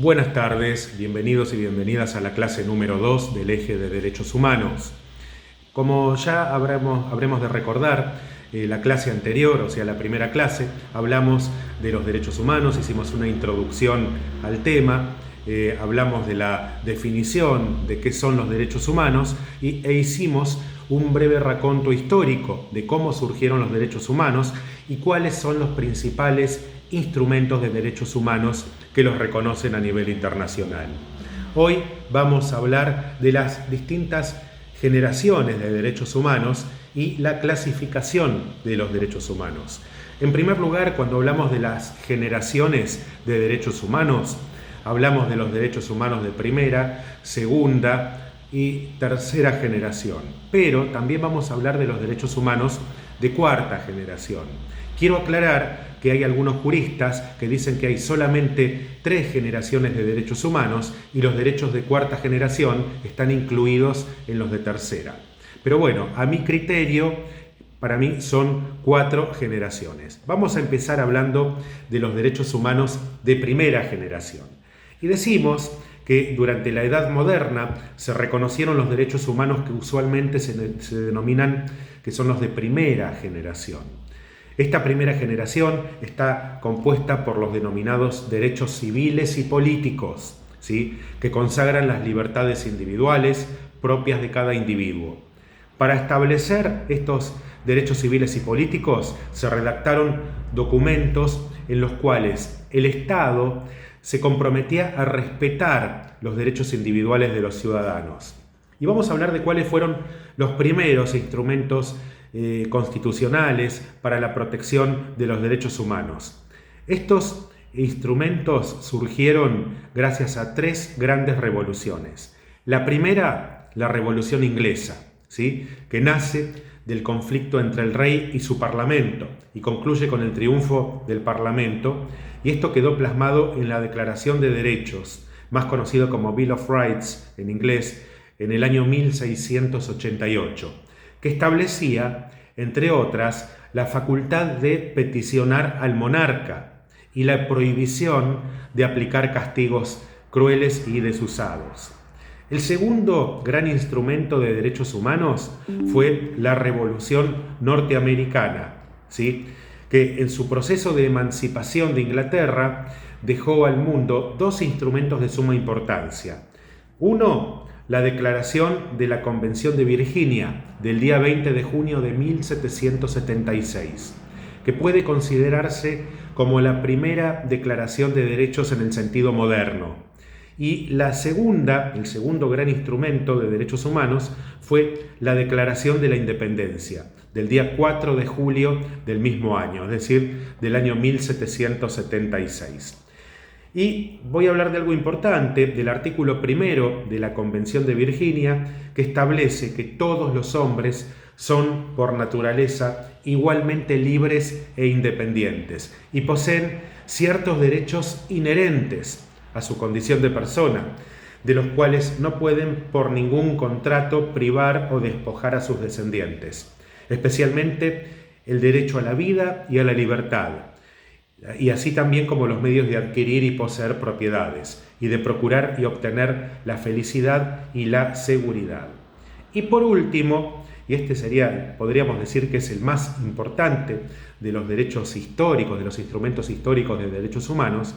Buenas tardes, bienvenidos y bienvenidas a la clase número 2 del eje de Derechos Humanos. Como ya habremos de recordar, la clase anterior, o sea la primera clase, hablamos de los derechos humanos, hicimos una introducción al tema, hablamos de la definición de qué son los derechos humanos e hicimos un breve raconto histórico de cómo surgieron los derechos humanos y cuáles son los principales instrumentos de derechos humanos que los reconocen a nivel internacional. Hoy vamos a hablar de las distintas generaciones de derechos humanos y la clasificación de los derechos humanos. En primer lugar, cuando hablamos de las generaciones de derechos humanos, hablamos de los derechos humanos de primera, segunda y tercera generación. Pero también vamos a hablar de los derechos humanos de cuarta generación. Quiero aclarar que hay algunos juristas que dicen que hay solamente 3 generaciones de derechos humanos y los derechos de cuarta generación están incluidos en los de tercera. Pero bueno, a mi criterio, para mí son 4 generaciones. Vamos a empezar hablando de los derechos humanos de primera generación. Y decimos que durante la Edad Moderna se reconocieron los derechos humanos que usualmente se denominan que son los de primera generación. Esta primera generación está compuesta por los denominados derechos civiles y políticos, ¿sí?, que consagran las libertades individuales propias de cada individuo. Para establecer estos derechos civiles y políticos se redactaron documentos en los cuales el Estado se comprometía a respetar los derechos individuales de los ciudadanos. Y vamos a hablar de cuáles fueron los primeros instrumentos constitucionales para la protección de los derechos humanos. Estos instrumentos surgieron gracias a 3 grandes revoluciones. La primera, la Revolución Inglesa, ¿sí?, que nace del conflicto entre el rey y su parlamento y concluye con el triunfo del parlamento, y esto quedó plasmado en la Declaración de Derechos, más conocido como Bill of Rights en inglés, en el año 1688. Que establecía, entre otras, la facultad de peticionar al monarca y la prohibición de aplicar castigos crueles y desusados. El segundo gran instrumento de derechos humanos fue la Revolución Norteamericana, ¿sí?, que en su proceso de emancipación de Inglaterra dejó al mundo 2 instrumentos de suma importancia. Uno, la Declaración de la Convención de Virginia del día 20 de junio de 1776, que puede considerarse como la primera declaración de derechos en el sentido moderno. Y el segundo gran instrumento de derechos humanos fue la Declaración de la Independencia del día 4 de julio del mismo año, es decir, del año 1776. Y voy a hablar de algo importante, del artículo 1 de la Convención de Virginia, que establece que todos los hombres son, por naturaleza, igualmente libres e independientes y poseen ciertos derechos inherentes a su condición de persona, de los cuales no pueden por ningún contrato privar o despojar a sus descendientes, especialmente el derecho a la vida y a la libertad, y así también como los medios de adquirir y poseer propiedades, y de procurar y obtener la felicidad y la seguridad. Y por último, y este podríamos decir que es el más importante de los derechos históricos, de los instrumentos históricos de derechos humanos,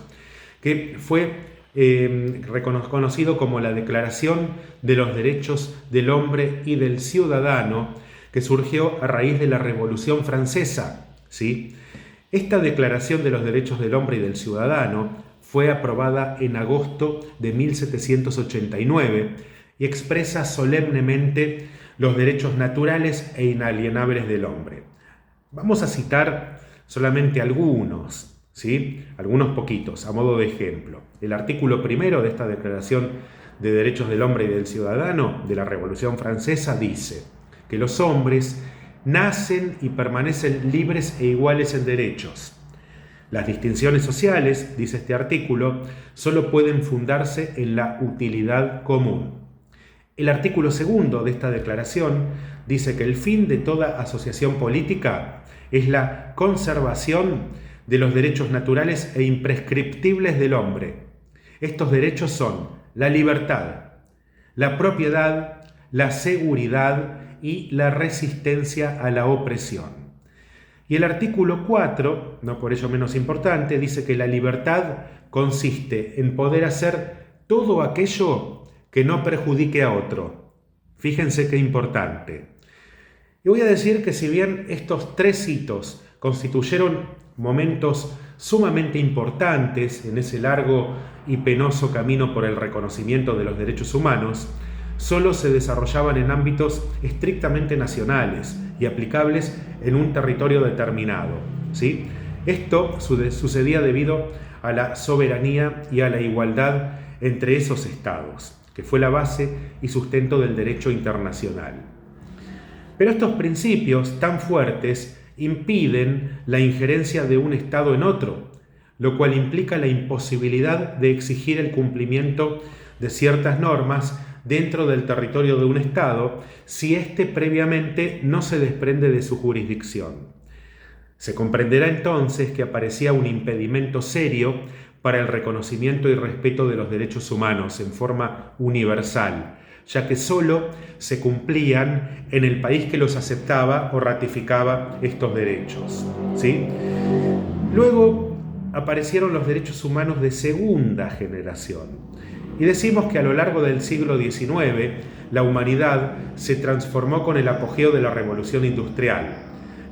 que fue reconocido como la Declaración de los Derechos del Hombre y del Ciudadano, que surgió a raíz de la Revolución Francesa, ¿sí? Esta Declaración de los Derechos del Hombre y del Ciudadano fue aprobada en agosto de 1789 y expresa solemnemente los derechos naturales e inalienables del hombre. Vamos a citar solamente algunos, ¿sí?, algunos poquitos, a modo de ejemplo. El artículo 1 de esta Declaración de Derechos del Hombre y del Ciudadano de la Revolución Francesa dice que los hombres nacen y permanecen libres e iguales en derechos. Las distinciones sociales, dice este artículo, solo pueden fundarse en la utilidad común. El artículo 2 de esta declaración dice que el fin de toda asociación política es la conservación de los derechos naturales e imprescriptibles del hombre, Estos derechos son la libertad, la propiedad, la seguridad y la resistencia a la opresión. Y el artículo 4, no por ello menos importante, dice que la libertad consiste en poder hacer todo aquello que no perjudique a otro. Fíjense qué importante. Y voy a decir que si bien estos tres hitos constituyeron momentos sumamente importantes en ese largo y penoso camino por el reconocimiento de los derechos humanos, solo se desarrollaban en ámbitos estrictamente nacionales y aplicables en un territorio determinado, ¿sí? Esto sucedía debido a la soberanía y a la igualdad entre esos estados, que fue la base y sustento del derecho internacional. Pero estos principios tan fuertes impiden la injerencia de un estado en otro, lo cual implica la imposibilidad de exigir el cumplimiento de ciertas normas dentro del territorio de un estado si éste previamente no se desprende de su jurisdicción. Se comprenderá entonces que aparecía un impedimento serio para el reconocimiento y respeto de los derechos humanos en forma universal, ya que sólo se cumplían en el país que los aceptaba o ratificaba estos derechos, ¿sí? Luego aparecieron los derechos humanos de segunda generación. Y decimos que a lo largo del siglo XIX la humanidad se transformó con el apogeo de la revolución industrial.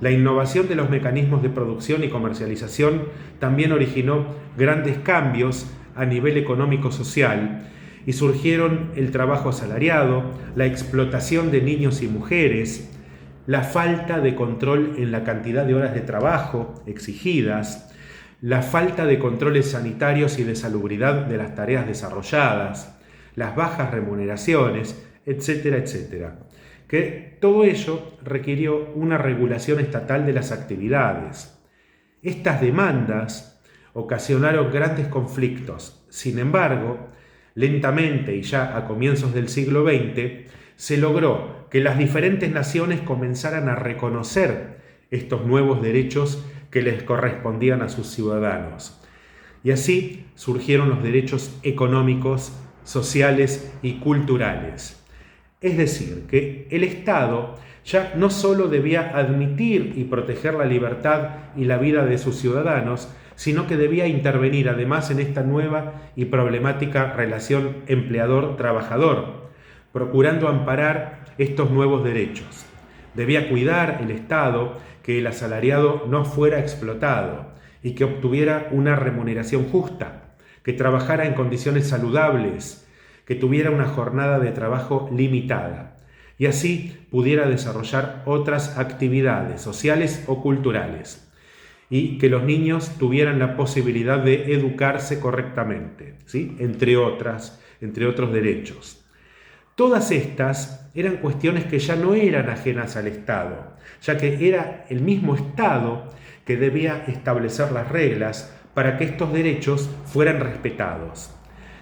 La innovación de los mecanismos de producción y comercialización también originó grandes cambios a nivel económico-social y surgieron el trabajo asalariado, la explotación de niños y mujeres, la falta de control en la cantidad de horas de trabajo exigidas, la falta de controles sanitarios y de salubridad de las tareas desarrolladas, las bajas remuneraciones, etcétera, etcétera. Que todo ello requirió una regulación estatal de las actividades. Estas demandas ocasionaron grandes conflictos. Sin embargo, lentamente y ya a comienzos del siglo XX, se logró que las diferentes naciones comenzaran a reconocer estos nuevos derechos que les correspondían a sus ciudadanos. Y así surgieron los derechos económicos, sociales y culturales. Es decir, que el Estado ya no solo debía admitir y proteger la libertad y la vida de sus ciudadanos, sino que debía intervenir además en esta nueva y problemática relación empleador-trabajador, procurando amparar estos nuevos derechos. Debía cuidar el Estado que el asalariado no fuera explotado y que obtuviera una remuneración justa, que trabajara en condiciones saludables, que tuviera una jornada de trabajo limitada y así pudiera desarrollar otras actividades sociales o culturales y que los niños tuvieran la posibilidad de educarse correctamente, ¿sí? entre otros derechos. Todas estas eran cuestiones que ya no eran ajenas al Estado, ya que era el mismo Estado que debía establecer las reglas para que estos derechos fueran respetados.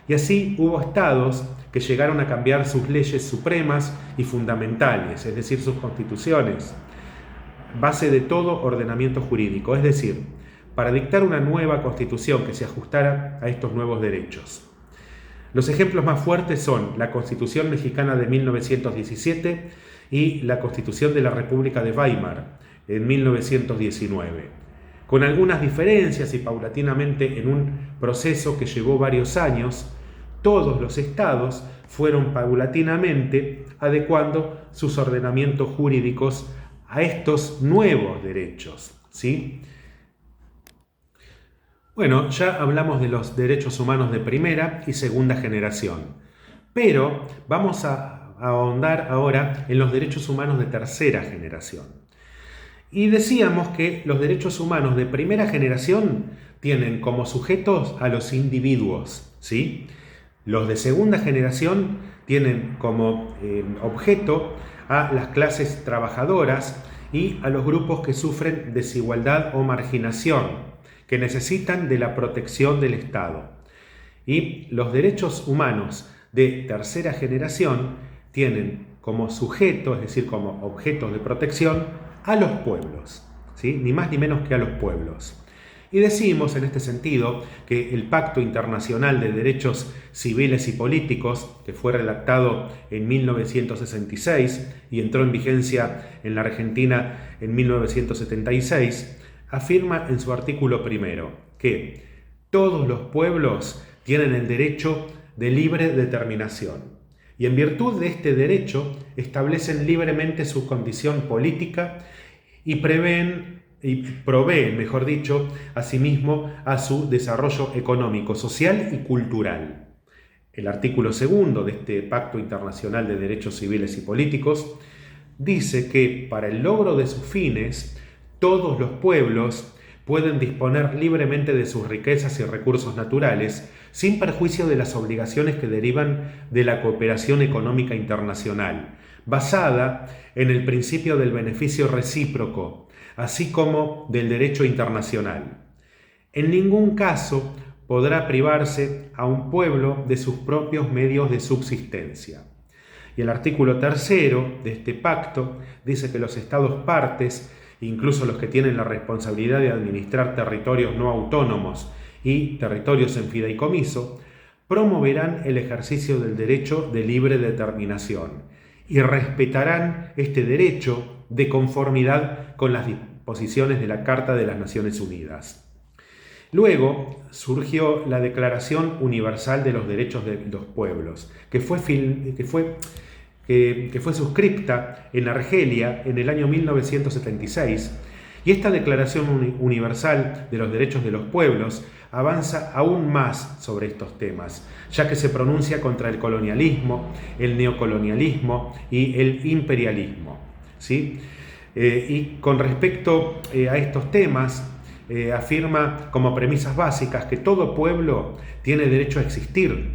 Y así hubo estados que llegaron a cambiar sus leyes supremas y fundamentales, es decir, sus constituciones, base de todo ordenamiento jurídico, es decir, para dictar una nueva constitución que se ajustara a estos nuevos derechos. Los ejemplos más fuertes son la Constitución Mexicana de 1917 y la Constitución de la República de Weimar en 1919, con algunas diferencias y paulatinamente en un proceso que llevó varios años. Todos los estados fueron paulatinamente adecuando sus ordenamientos jurídicos a estos nuevos derechos, ¿sí? Bueno, ya hablamos de los derechos humanos de primera y segunda generación, pero vamos a ahondar ahora en los derechos humanos de tercera generación. Y decíamos que los derechos humanos de primera generación tienen como sujetos a los individuos, ¿sí? Los de segunda generación tienen como objeto a las clases trabajadoras y a los grupos que sufren desigualdad o marginación, que necesitan de la protección del Estado. Y los derechos humanos de tercera generación tienen como sujeto, es decir, como objetos de protección, a los pueblos, ¿sí? Ni más ni menos que a los pueblos. Y decimos en este sentido que el Pacto Internacional de Derechos Civiles y Políticos, que fue redactado en 1966 y entró en vigencia en la Argentina en 1976, afirma en su artículo primero que todos los pueblos tienen el derecho de libre determinación y en virtud de este derecho establecen libremente su condición política y proveen, mejor dicho, asimismo a su desarrollo económico, social y cultural. El artículo segundo de este Pacto Internacional de Derechos Civiles y Políticos dice que para el logro de sus fines, todos los pueblos pueden disponer libremente de sus riquezas y recursos naturales, sin perjuicio de las obligaciones que derivan de la cooperación económica internacional, basada en el principio del beneficio recíproco, así como del derecho internacional. En ningún caso podrá privarse a un pueblo de sus propios medios de subsistencia. Y el artículo tercero de este pacto dice que los Estados partes, incluso los que tienen la responsabilidad de administrar territorios no autónomos y territorios en fideicomiso, promoverán el ejercicio del derecho de libre determinación y respetarán este derecho de conformidad con las disposiciones de la Carta de las Naciones Unidas. Luego surgió la Declaración Universal de los Derechos de los Pueblos, que fue suscripta en Argelia en el año 1976, y esta Declaración Universal de los Derechos de los Pueblos avanza aún más sobre estos temas, ya que se pronuncia contra el colonialismo, el neocolonialismo y el imperialismo, ¿sí? Y con respecto a estos temas, afirma como premisas básicas que todo pueblo tiene derecho a existir,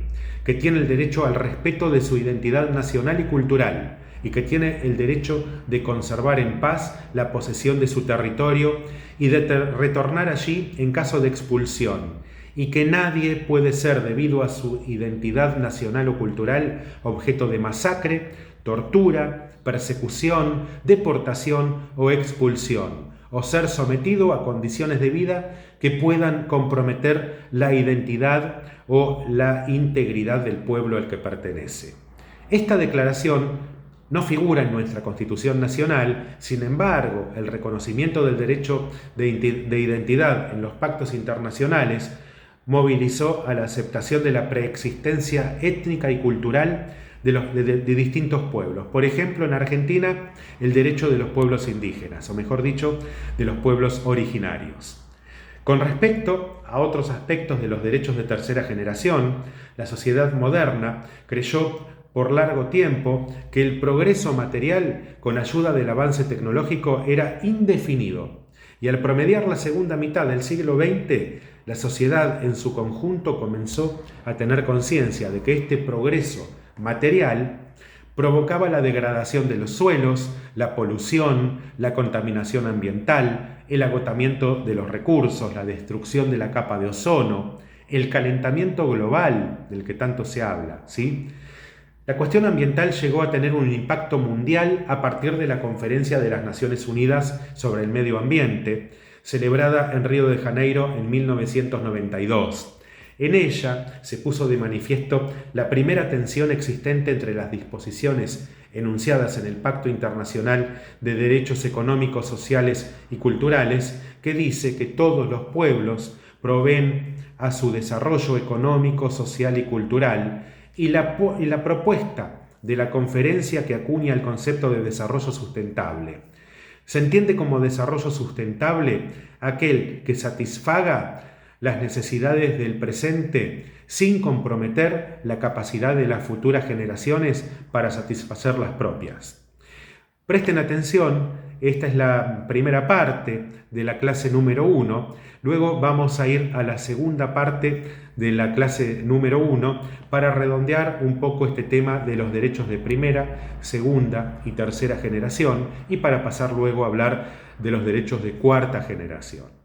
que tiene el derecho al respeto de su identidad nacional y cultural, y que tiene el derecho de conservar en paz la posesión de su territorio y de retornar allí en caso de expulsión, y que nadie puede ser, debido a su identidad nacional o cultural, objeto de masacre, tortura, persecución, deportación o expulsión, o ser sometido a condiciones de vida que puedan comprometer la identidad o la integridad del pueblo al que pertenece. Esta declaración no figura en nuestra Constitución Nacional, sin embargo, el reconocimiento del derecho de identidad en los pactos internacionales movilizó a la aceptación de la preexistencia étnica y cultural de distintos pueblos. Por ejemplo, en Argentina, el derecho de los pueblos indígenas, o mejor dicho, de los pueblos originarios. Con respecto a otros aspectos de los derechos de tercera generación, la sociedad moderna creyó por largo tiempo que el progreso material con ayuda del avance tecnológico era indefinido, y al promediar la segunda mitad del siglo XX, la sociedad en su conjunto comenzó a tener conciencia de que este progreso material provocaba la degradación de los suelos, la polución, la contaminación ambiental, el agotamiento de los recursos, la destrucción de la capa de ozono, el calentamiento global del que tanto se habla, ¿sí? La cuestión ambiental llegó a tener un impacto mundial a partir de la Conferencia de las Naciones Unidas sobre el Medio Ambiente, celebrada en Río de Janeiro en 1992. En ella se puso de manifiesto la primera tensión existente entre las disposiciones enunciadas en el Pacto Internacional de Derechos Económicos, Sociales y Culturales, que dice que todos los pueblos proveen a su desarrollo económico, social y cultural, y la propuesta de la conferencia que acuña el concepto de desarrollo sustentable. Se entiende como desarrollo sustentable aquel que satisfaga las necesidades del presente sin comprometer la capacidad de las futuras generaciones para satisfacer las propias. Presten atención, esta es la primera parte de la clase número 1, luego vamos a ir a la segunda parte de la clase número 1 para redondear un poco este tema de los derechos de primera, segunda y tercera generación y para pasar luego a hablar de los derechos de cuarta generación.